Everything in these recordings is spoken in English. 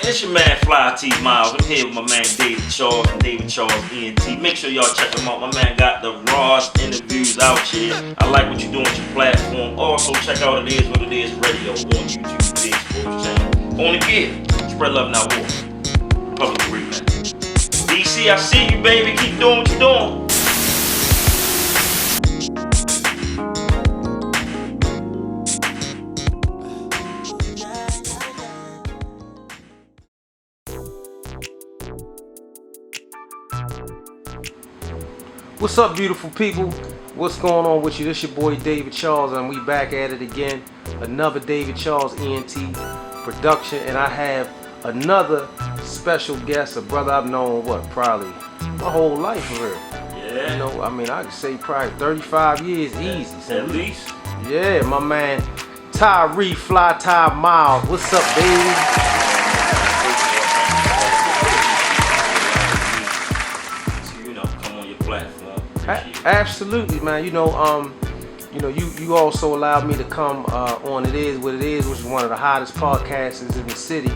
It's your man Fly T Miles. I'm here with my man David Charles and David Charles.ENT. Make sure y'all check him out. My man got the rawest interviews out here. I like what you're doing with your platform. Also, check out It Is What It Is Radio on YouTube, Big Sports Channel. Only Kid. Spread love, not war. Public agreement. DC, I see you, baby. Keep doing what you're doing. What's up, beautiful people? What's going on with you? This your boy David Charles, and we back at it again. Another David Charles ENT production, and I have another special guest, a brother I've known probably my whole life for real. Yeah. You know, I mean, I could say probably 35 years easy. At least. Yeah, my man Tyree, Fly Ty Miles. What's up, baby? Absolutely, man. You also allowed me to come on It Is What It Is, which is one of the hottest podcasts in the city.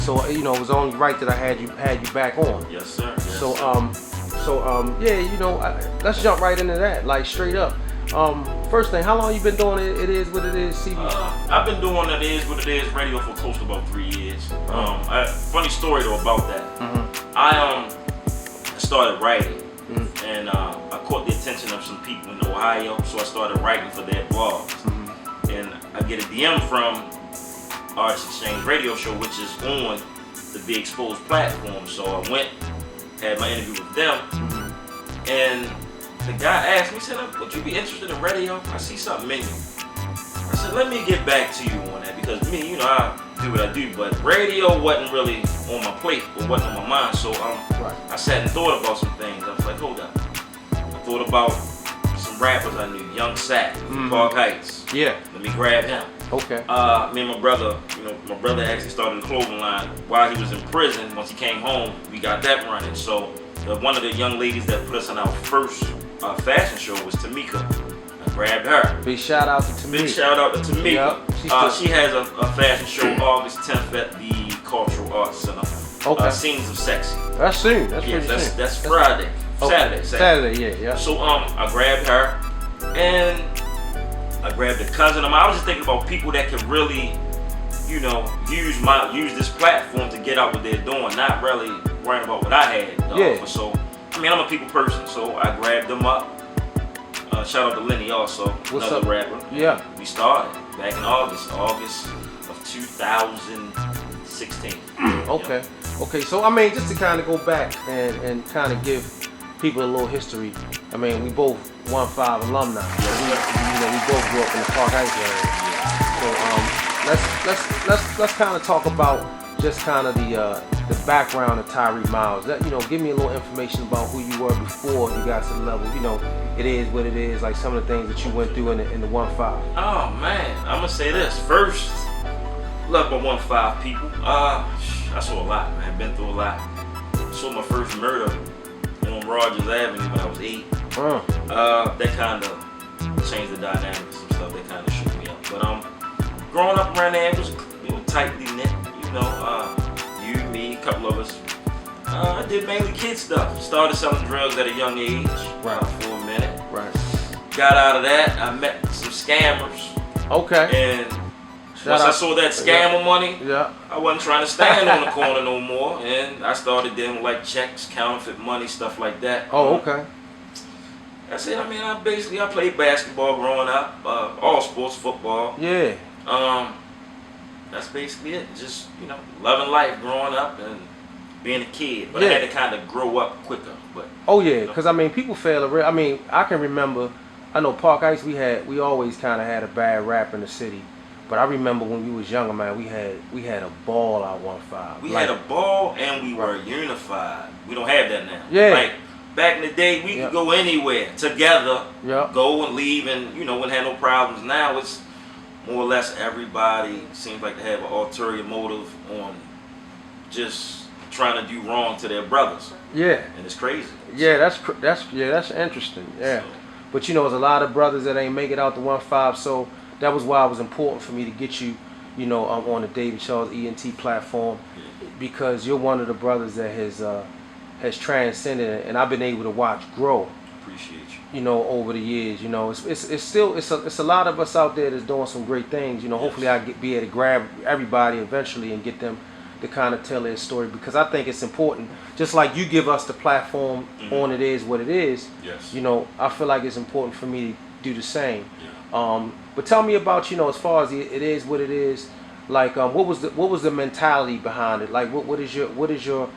So it was only right that I had you back on. Yes, sir. Let's jump right into that, like straight up. First thing, how long you been doing It Is What It Is, CB? I've been doing It Is What It Is radio for close to about 3 years. Funny story though about that. Mm-hmm. I started writing. Mm-hmm. And I caught the attention of some people in Ohio, so I started writing for their blogs. Mm-hmm. And I get a DM from Arts Exchange radio show, which is on the Big Exposed platform. So I went, had my interview with them, mm-hmm. and the guy asked me, he said, would you be interested in radio? I see something in you. I said, let me get back to you on that, because me, I do what I do, but radio wasn't really on my plate or wasn't on my mind. So I sat and thought about some things. I was like, hold up. I thought about some rappers I knew, Young Sack, from Park Heights. Yeah. Let me grab him. Okay. Me and my brother, my brother actually started a clothing line while he was in prison. Once he came home, we got that running. So one of the young ladies that put us on our first fashion show was Tamika. Grabbed her. Big shout out to Tamika. Big shout out to Tamika. Yep. She has a fashion show August 10th at the Cultural Arts Center. Okay. Scenes of Sexy. That's soon. That's pretty soon. That's Friday. Okay. Saturday, yeah. So I grabbed her and I grabbed a cousin. I was just thinking about people that could really, use this platform to get out what they're doing, not really worrying about what I had to offer. So I'm a people person, so I grabbed them up. Shout out to Lenny also, another rapper. Yeah. We started back in August of 2016. Okay. Yeah. Okay, so just to kind of go back and kind of give people a little history. We both 1-5 alumni. We both grew up in the Park Heights area. So let's kind of talk about just kind of the background of Tyree Miles. Give me a little information about who you were before you got to the level. It is what it is. Like some of the things that you went through in the 1-5. Oh man, I'm gonna say this first. Love my 1-5 people. I saw a lot, man. Been through a lot. Saw my first murder on Rogers Avenue when I was 8. That kind of changed the dynamics and stuff. That kind of shook me up. But growing up around there, it was tightly knit. You, me, a couple of us. I did mainly kid stuff. Started selling drugs at a young age, for a minute. Right. Got out of that. I met some scammers. Okay. And once I saw that scammer money, yeah, I wasn't trying to stand on the corner no more. And I started dealing with like checks, counterfeit money, stuff like that. Oh, okay. That's it. I played basketball growing up, all sports, football. Yeah. That's basically it. Just, loving life growing up and being a kid. But I had to kind of grow up quicker. But because people fail to I can remember, I know Park Heights, we always kind of had a bad rap in the city. But I remember when we was younger, man, we had a ball out 1-5. We had a ball and we were unified. We don't have that now. Yeah. Like back in the day, we could go anywhere together, go and leave, and wouldn't have no problems. Now it's more or less everybody seems like they have an ulterior motive on just trying to do wrong to their brothers. Yeah. And it's crazy. Yeah, that's interesting. Yeah. So, but there's a lot of brothers that ain't make it out the 1-5, so that was why it was important for me to get you, on the David Charles ENT platform. because you're one of the brothers that has transcended it, and I've been able to watch grow. Appreciate you. You know, over the years, you know, it's still it's a lot of us out there that's doing some great things. You know, hopefully be able to grab everybody eventually and get them to kind of tell their story, because I think it's important. Just like you give us the platform on It Is What It Is. Yes. You know, I feel like it's important for me to do the same. Yeah. But tell me about, you know, as far as It Is What It Is, like what was the mentality behind it? Like what is your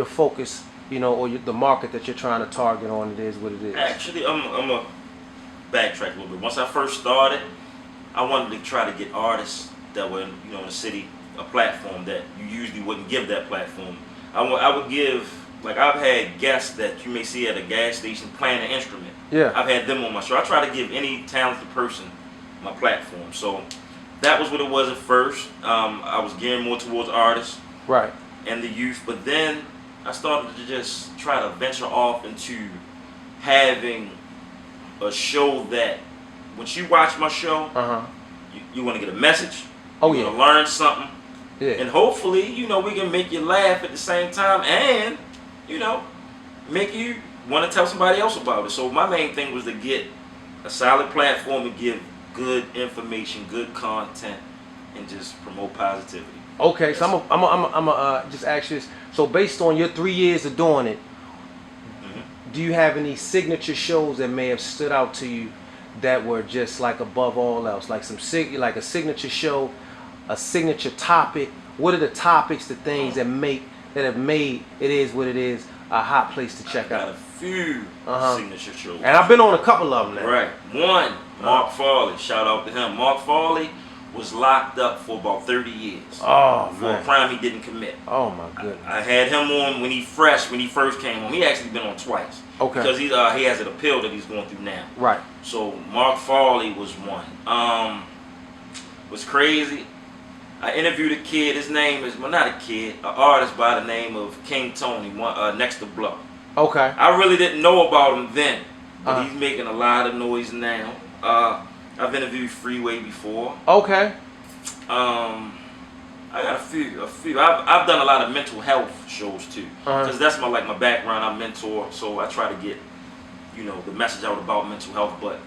focus, you know, or the market that you're trying to target on It Is What It Is? Actually, I'm a backtrack a little bit. Once I first started, I wanted to try to get artists that were, you know, in the city a platform that you usually wouldn't give that platform. I would give, like, I've had guests that you may see at a gas station playing an instrument. Yeah. I've had them on my show. I try to give any talented person my platform. So that was what it was at first. I was gearing more towards artists, right, and the youth. But then I started to just try to venture off into having a show that, once you watch my show, you want to get a message. Oh, you yeah. want to learn something. Yeah. And hopefully, you know, we can make you laugh at the same time, and, you know, make you want to tell somebody else about it. So my main thing was to get a solid platform and give good information, good content, and just promote positivity. Okay, so I'm just ask you this. So based on your 3 years of doing it, do you have any signature shows that may have stood out to you that were just like above all else, like like a signature show, a signature topic? What are the topics, the things that have made It Is What It Is a hot place to check I got out? a few signature shows. And I've been on a couple of them now. Right. One, Mark Farley. Shout out to him. Mark Farley was locked up for about 30 years. Oh, for a crime he didn't commit. Oh my goodness. I had him on when he first came on. He actually been on twice. Okay. Because he has an appeal that he's going through now. Right. So Mark Farley was one. Was crazy. I interviewed a kid. His name is, well, not a kid, an artist by the name of King Tony, next to Blow. Okay. I really didn't know about him then, but he's making a lot of noise now. I've interviewed Freeway before. Okay. I got a few. I've done a lot of mental health shows too, because that's my background. I'm a mentor, so I try to get, you know, the message out about mental health. But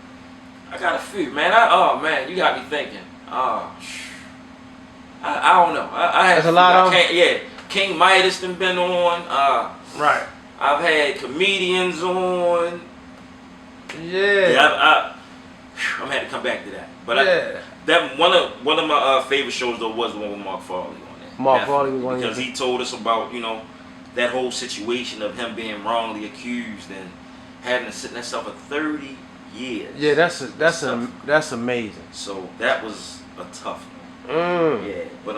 I got a few, man. Oh man, you got me thinking. I don't know. I had a lot of. Yeah, King Midas done been on. Right. I've had comedians on. Yeah. I'm gonna have to come back to that. But that one of my favorite shows though was the one with Mark Farley on there. Mark Farley was one because he told us about, you know, that whole situation of him being wrongly accused and having to sit in that cell for 30 years. Yeah, that's amazing. So that was a tough one. Yeah, but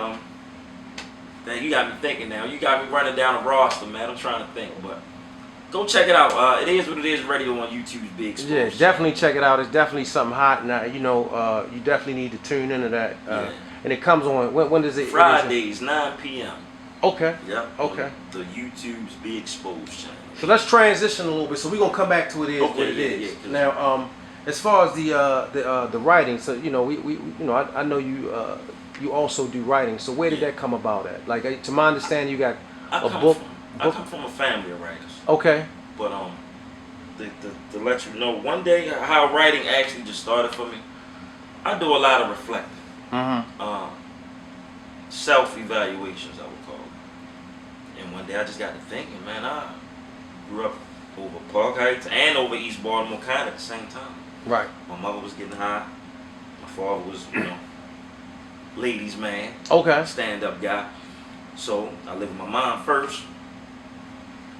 you got me thinking now. You got me running down a roster, man. I'm trying to think, but go check it out. It Is What It Is Radio on YouTube's big exposure. Yeah, definitely check it out. It's definitely something hot, and you know, you definitely need to tune into that. And it comes on. When does it? Fridays, 9 p.m. Okay. Yep. Okay. The YouTube's Be Exposed channel. So let's transition a little bit. So we're gonna come back to It Is What It Is. Yeah. Now, as far as the writing, so you know, we you know, I know you also do writing. So where did that come about at? Like, to my understanding, you got a book. I come from a family of writers. Okay. But to let you know, one day how writing actually just started for me. I do a lot of reflecting. Self-evaluations, I would call it. And one day I just got to thinking, man, I grew up over Park Heights and over East Baltimore kind of at the same time. Right. My mother was getting high. My father was, you know, ladies' man. Okay. Stand-up guy. So I lived with my mom first.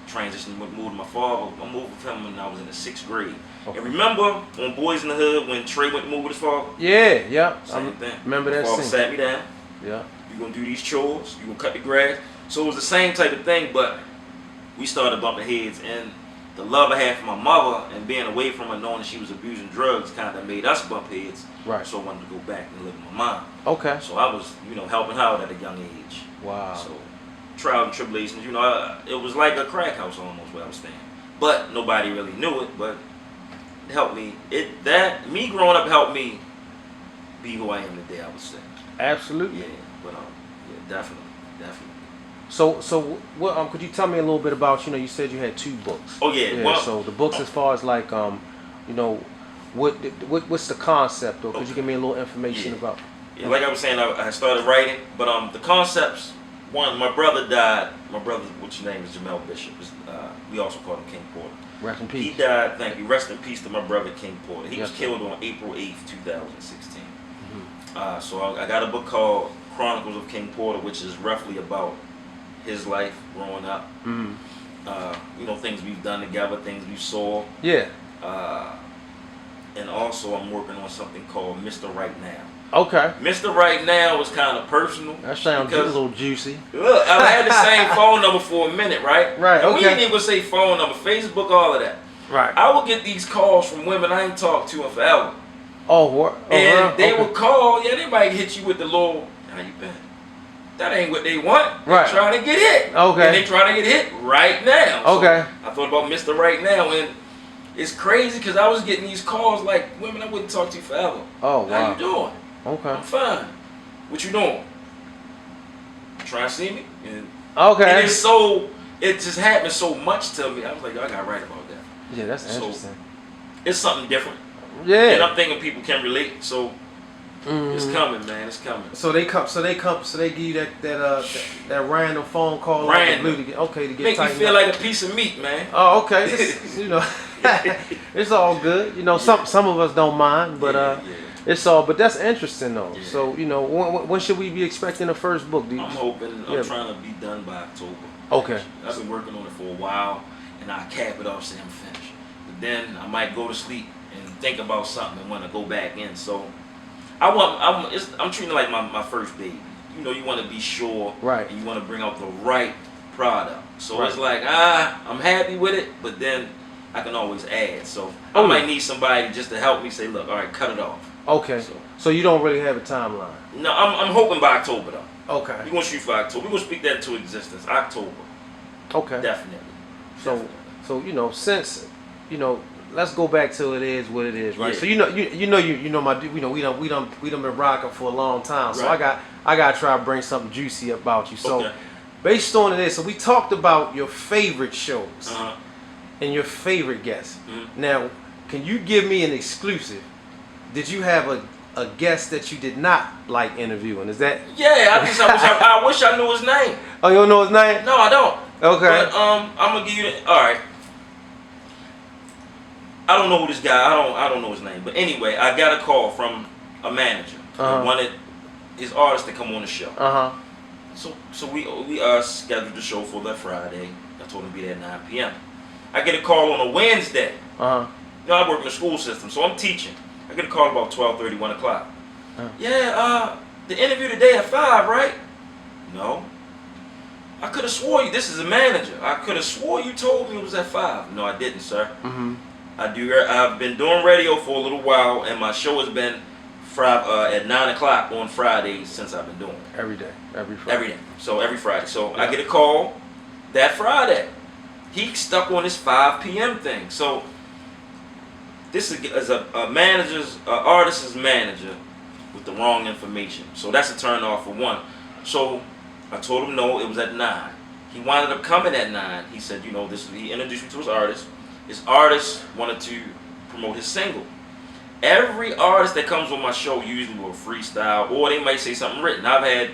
Transitioned, moved to my father. I moved with him when I was in the 6th grade. Okay. And remember on Boys in the Hood when Trey went to move with his father? Yeah. Same thing. Remember that my father scene. Sat me down. Yeah. You're going to do these chores. You're going to cut the grass. So it was the same type of thing, but we started bumping heads. And the love I had for my mother and being away from her, knowing that she was abusing drugs, kind of made us bump heads. Right. So I wanted to go back and live with my mom. Okay. So I was, you know, helping her out at a young age. Wow. So trials and tribulations, you know, it was like a crack house almost where I was staying. But nobody really knew it, but it helped me. Me growing up helped me be who I am today, I would say. Absolutely. Yeah, but yeah, definitely. So what? Could you tell me a little bit about? You said you had 2 books. Oh yeah. Well, so the books, as far as like you know, what's the concept, or could you give me a little information about? Yeah, like I was saying, I started writing, but the concepts. One, my brother died. My brother, which name is Jamel Bishop. We also call him King Porter. Rest in peace. He died. Thank you. Rest in peace to my brother King Porter. He was sir. killed on April 8th, 2016. So I got a book called Chronicles of King Porter, which is roughly about his life growing up. Things we've done together, things we saw. Yeah. And also I'm working on something called Mr. Right Now. Okay. Mr. Right Now was kind of personal. That sounds a little juicy. Look, I had the same phone number for a minute, right? Right, And we okay. didn't even say phone number, Facebook, all of that. Right. I would get these calls from women I ain't talked to in forever. Oh, what? And they would call, they might hit you with the little, how you been? That ain't what they want. They're Right. trying to get hit. Okay. And they trying to get hit right now. So Okay. I thought about Mr. Right Now, and it's crazy because I was getting these calls like women I wouldn't talk to forever. Oh, wow. How you doing? Okay. I'm fine. What you doing? Trying to see me? And Okay. it just happened so much to me. I was like, I gotta write about that. Yeah, that's So, interesting. It's something different. Yeah. And I'm thinking people can relate. So it's coming, man. It's coming. So they give you that random phone call Random. out of the blue to get Make me tightened feel up. like a piece of meat, man. Oh, okay. It's all good. Some of us don't mind, but it's all. But that's interesting though. Yeah. So when should we be expecting the first book? I'm hoping. I'm trying to be done by October. Okay. I've been working on it for a while, and I cap it off, say I'm finished. But then I might go to sleep and think about something and want to go back in. So I'm treating it like my first baby. You want to be sure, right? And you want to bring out the right product. So right. It's like I'm happy with it, but then I can always add. So I might need somebody just to help me say, look, all right, cut it off. Okay. So you don't really have a timeline. No, I'm hoping by October though. Okay. We're gonna shoot for October. We're gonna speak that into existence. October. Okay. Definitely. So since let's go back to it is what it is, right? Yeah. So we done been rocking for a long time. So Right. I gotta try to bring something juicy about you. So Okay. based on this, so we talked about your favorite shows and your favorite guests. Mm-hmm. Now, can you give me an exclusive? Did you have a guest that you did not like interviewing? Is that? Yeah, I wish I knew his name. Oh, you don't know his name? No, I don't. Okay. But I'm gonna give you all right. I don't know who this guy. I don't know his name. But anyway, I got a call from a manager who wanted his artist to come on the show. So we scheduled the show for that Friday. I told him to be there at 9 p.m. I get a call on a Wednesday. I work in the school system, so I'm teaching. I get a call about 12:30, 1 o'clock. Yeah, the interview today at 5, right? No. I could have swore you. This is a manager. I could have swore you told me it was at 5. No, I didn't, sir. I've been doing radio for a little while, and my show has been at 9 o'clock on Fridays since I've been doing it. Every day, every Friday. Every day. So every Friday. So I get a call that Friday. He stuck on this 5 p.m. thing. So this is a manager's, artist's manager with the wrong information. So that's a turn off for one. So I told him no, it was at 9. He wound up coming at 9. He said, he introduced me to his artist. His artist wanted to promote his single. Every artist that comes on my show usually will freestyle, or they might say something written. I've had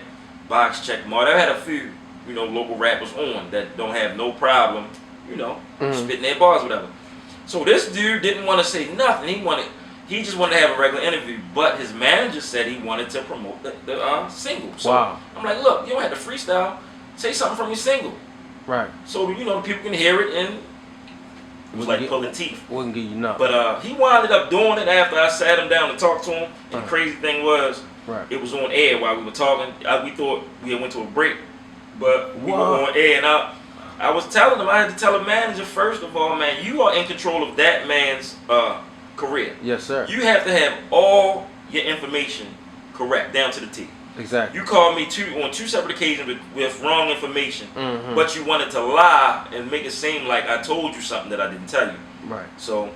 Box Check Mart. I've had a few, local rappers on that don't have no problem, spitting their bars, whatever. So this dude didn't want to say nothing. He just wanted to have a regular interview, but his manager said he wanted to promote the single. So I'm like, look, you don't have to freestyle. Say something from your single. Right. So people can hear it, and it was like pulling teeth. Wouldn't give you nothing. But he wound up doing it after I sat him down and talked to him. And the crazy thing was, it was on air while we were talking. We thought we had went to a break, but we were on air, and I was telling him, I had to tell the manager, first of all, man, you are in control of that man's career. Yes, sir. You have to have all your information correct, down to the T. Exactly. You called me on two separate occasions with wrong information, but you wanted to lie and make it seem like I told you something that I didn't tell you. Right. So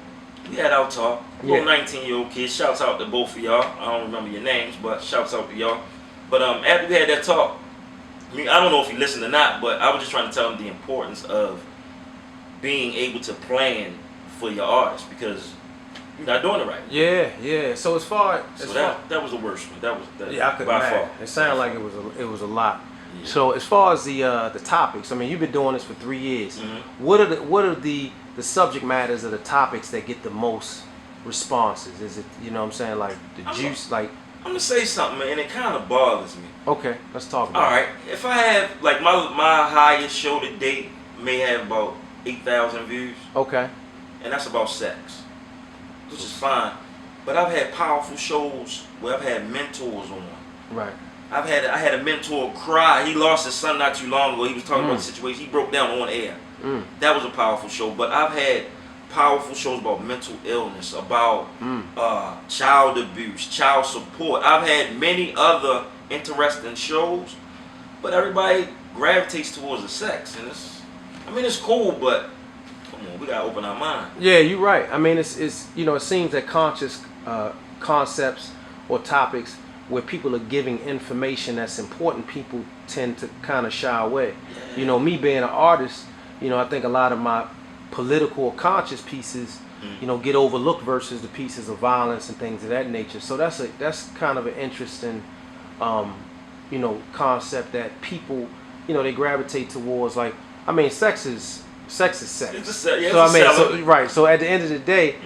we had our talk. Little 19-year-old kid. Shouts out to both of y'all. I don't remember your names, but shouts out to y'all. But after we had that talk, I mean, I don't know if he listened or not, but I was just trying to tell him the importance of being able to plan for your artist because you're not doing it right. Yeah. So as far as that was the worst one. That was I could by imagine. far. It sounded like it was a lot. Yeah. So as far as the topics, I mean, you've been doing this for 3 years. Mm-hmm. What are the subject matters of the topics that get the most responses? Is it, you know what I'm saying, like the juice, like? I'm gonna say something, and it kind of bothers me. Okay, let's talk about it. All right, if I have like my highest show to date may have about 8,000 views. Okay. And that's about sex, which is fine. But I've had powerful shows where I've had mentors on. Right. I had a mentor cry. He lost his son not too long ago. He was talking about the situation. He broke down on air. That was a powerful show. But I've had powerful shows about mental illness, about child abuse, child support. I've had many other interesting shows, but everybody gravitates towards the sex, and it's cool, but come on, we gotta open our mind. Yeah, you're right. I mean, it's it seems that conscious concepts or topics where people are giving information that's important, people tend to kind of shy away. Yeah. Me being an artist, I think a lot of my political or conscious pieces, get overlooked versus the pieces of violence and things of that nature. So that's kind of an interesting, concept that people, they gravitate towards. Like, I mean, sex is sex. So at the end of the day,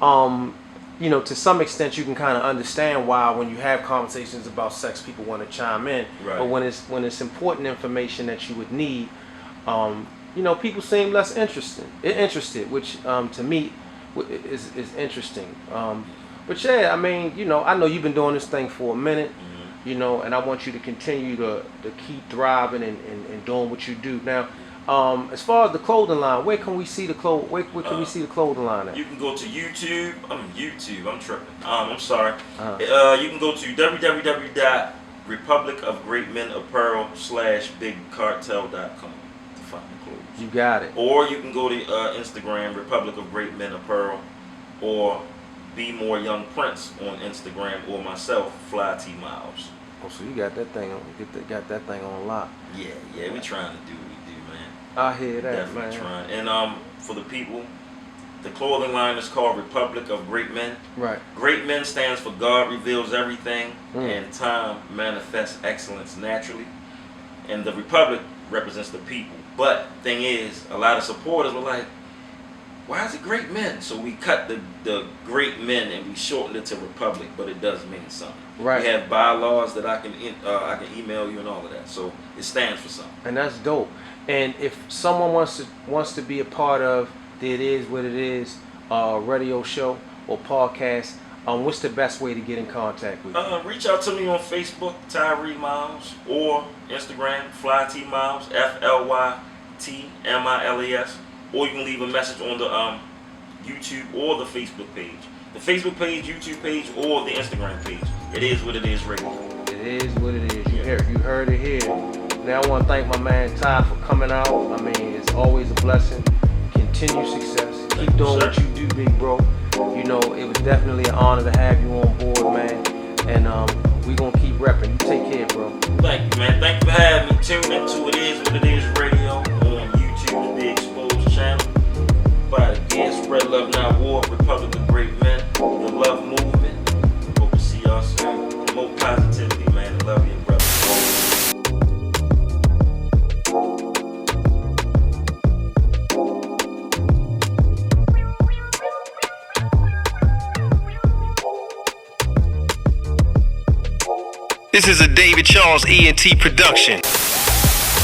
to some extent, you can kind of understand why when you have conversations about sex, people want to chime in. Right. But when it's important information that you would need, people seem less interested, which to me is interesting. But yeah, I mean, I know you've been doing this thing for a minute, and I want you to continue to keep thriving and doing what you do. Now, as far as the clothing line, where can we see the where can we see the clothing line at? You can go to YouTube. I'm tripping. I'm sorry. You can go to www.republicofgreatmenapparel/bigcartel.com to find the clothes. You got it. Or you can go to Instagram, Republic of Great Men Apparel, or Be More Young Prince on Instagram, or myself, Fly T Miles. Oh, so you got that thing on? Got that thing on lock? Yeah, we trying to do what we do, man. I hear that, Definitely man. Trying. And for the people, the clothing line is called Republic of Great Men. Right. Great Men stands for God reveals everything, and time manifests excellence naturally. And the Republic represents the people. But thing is, a lot of supporters were like, why is it Great Men? So we cut the Great Men and we shortened it to Republic, but it does mean something. Right. We have bylaws that I can email you and all of that. So it stands for something. And that's dope. And if someone wants to be a part of the It Is What It Is radio show or podcast, what's the best way to get in contact with you? Reach out to me on Facebook, Tyree Miles, or Instagram, Fly T Miles, FLYTMILES, or you can leave a message on the YouTube or the Facebook page. The Facebook page, YouTube page, or the Instagram page. It Is What It Is radio. It is what it is. You heard it here. Now I want to thank my man Ty for coming out. I mean, it's always a blessing. Continue success. Keep doing what you do, big bro. It was definitely an honor to have you on board, man. And we gonna keep repping. You take care, bro. Thank you, man. Thank you for having me. Tune into It Is What It Is radio on YouTube's Big Exposed channel. By the again, spread love, not war. Republic of Great Men, the love movement. Hope to see y'all soon. More positivity, man. Love you, brother. This is a David Charles.ENT production.